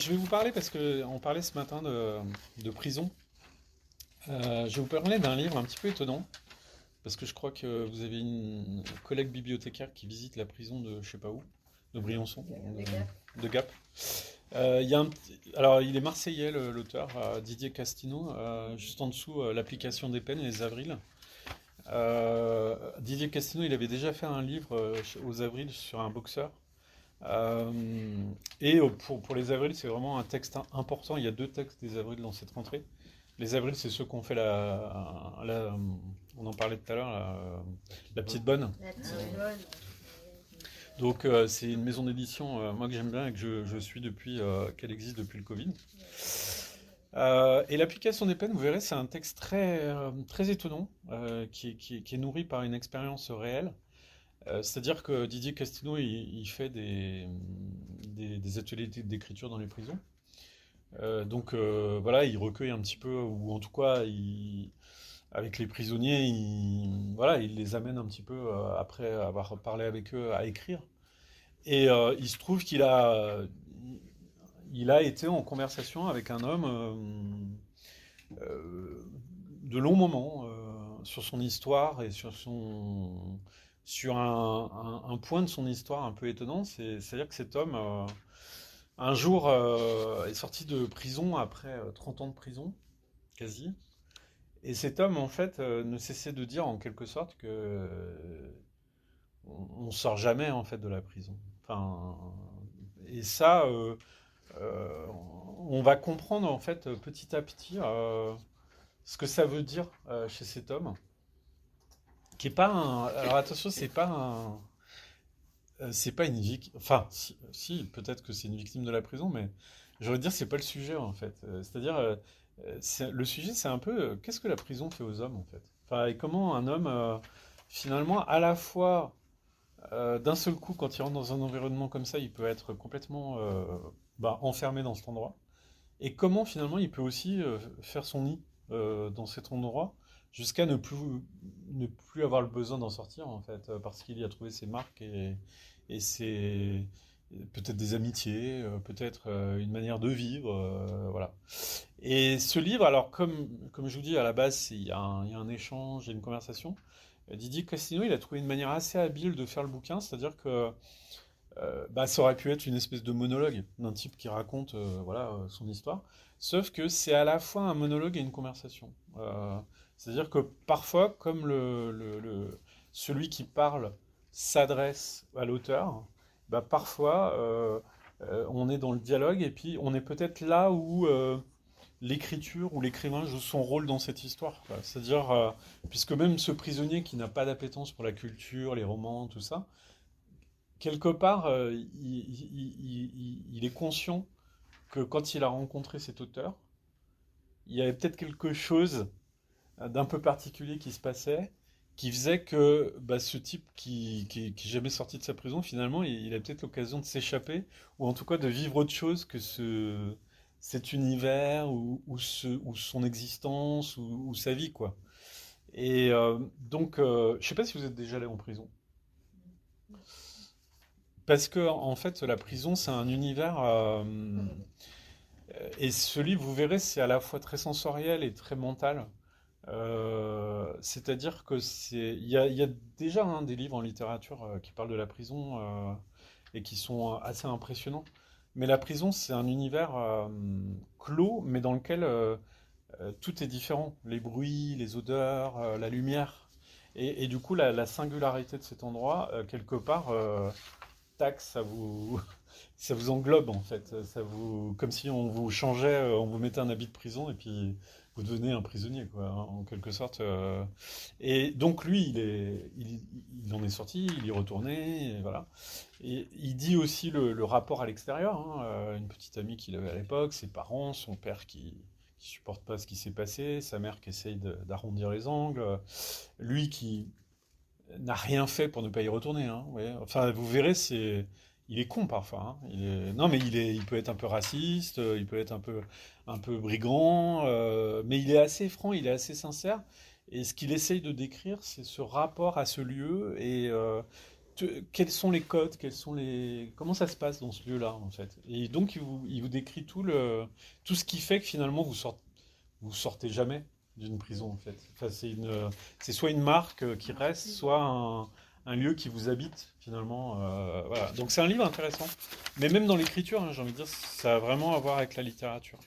Je vais vous parler parce qu'on parlait ce matin de prison. Je vais vous parler d'un livre un petit peu étonnant parce que je crois que vous avez une collègue bibliothécaire qui visite la prison de je sais pas où, de Briançon, De Gap. de Gap. Il y a alors il est marseillais l'auteur, Didier Castino, juste en dessous l'application des peines, les avrils. Didier Castino, il avait déjà fait un livre aux avrils sur un boxeur. Euh, pour les avrils, c'est vraiment un texte important. Il y a deux textes des avrils dans cette rentrée. Les avrils, c'est ceux qu'on fait on en parlait tout à l'heure, la petite bonne. La petite bonne. Donc c'est une maison d'édition, moi que j'aime bien et que je suis depuis qu'elle existe depuis le Covid. Et l'application des peines, vous verrez, c'est un texte très étonnant qui est nourri par une expérience réelle. C'est-à-dire que Didier Castino, il fait des ateliers d'écriture dans les prisons. Voilà, il recueille un petit peu, ou en tout cas, avec les prisonniers, voilà, il les amène un petit peu, après avoir parlé avec eux, à écrire. Et il se trouve il a été en conversation avec un homme de longs moments sur son histoire et sur un point de son histoire un peu étonnant. C'est-à-dire que cet homme, un jour, est sorti de prison après 30 ans de prison, quasi. Et cet homme, en fait, ne cessait de dire en quelque sorte que on sort jamais en fait de la prison. Enfin, et ça, euh, on va comprendre en fait petit à petit ce que ça veut dire chez cet homme, qui est pas un. Alors attention, c'est pas une victime. Enfin, si, peut-être que c'est une victime de la prison, mais je veux dire, c'est pas le sujet en fait. C'est-à-dire, le sujet, c'est un peu qu'est-ce que la prison fait aux hommes en fait. Enfin, et comment un homme, finalement, à la fois, d'un seul coup, quand il rentre dans un environnement comme ça, il peut être complètement enfermé dans cet endroit. Et comment finalement il peut aussi faire son nid dans cet endroit jusqu'à ne plus avoir le besoin d'en sortir en fait, parce qu'il y a trouvé ses marques et ses peut-être des amitiés, peut-être une manière de vivre, voilà. Et ce livre, alors comme je vous dis à la base, il y a un échange, il y a une conversation. Didier Castino, il a trouvé une manière assez habile de faire le bouquin, c'est-à-dire que ça aurait pu être une espèce de monologue d'un type qui raconte voilà, son histoire. Sauf que c'est à la fois un monologue et une conversation. C'est-à-dire que parfois, comme celui qui parle s'adresse à l'auteur, parfois on est dans le dialogue et puis on est peut-être là où l'écriture ou l'écrivain joue son rôle dans cette histoire, quoi. C'est-à-dire, puisque même ce prisonnier qui n'a pas d'appétence pour la culture, les romans, tout ça, quelque part, il est conscient que quand il a rencontré cet auteur, il y avait peut-être quelque chose d'un peu particulier qui se passait, qui faisait que ce type qui est jamais sorti de sa prison, finalement, il a peut-être l'occasion de s'échapper, ou en tout cas de vivre autre chose que cet univers, ou son existence, ou sa vie, quoi. Et je sais pas si vous êtes déjà allé en prison. Parce que, en fait, la prison, c'est un univers. Et ce livre, vous verrez, c'est à la fois très sensoriel et très mental. C'est-à-dire que il y a déjà des livres en littérature qui parlent de la prison et qui sont assez impressionnants. Mais la prison, c'est un univers clos, mais dans lequel tout est différent. Les bruits, les odeurs, la lumière. Et du coup, la singularité de cet endroit, quelque part, tac, ça vous englobe en fait. Comme si on vous changeait, on vous mettait un habit de prison et puis vous devenez un prisonnier, quoi, hein, en quelque sorte. Et donc lui, il en est sorti, il y est retourné, et voilà. Et il dit aussi le rapport à l'extérieur, hein, une petite amie qu'il avait à l'époque, ses parents, son père qui supporte pas ce qui s'est passé, sa mère qui essaye d'arrondir les angles, lui qui n'a rien fait pour ne pas y retourner, hein, ouais. Enfin, vous verrez, il est con parfois, hein. Non, mais il peut être un peu raciste, il peut être un peu brigand, mais il est assez franc, il est assez sincère. Et ce qu'il essaye de décrire, c'est ce rapport à ce lieu et quels sont les codes, comment ça se passe dans ce lieu-là, en fait. Et donc, il vous décrit tout ce qui fait que finalement, vous sortez jamais d'une prison, en fait. Enfin, c'est soit une marque qui reste, soit un lieu qui vous habite, finalement. Voilà. Donc, c'est un livre intéressant. Mais même dans l'écriture, hein, j'ai envie de dire, ça a vraiment à voir avec la littérature.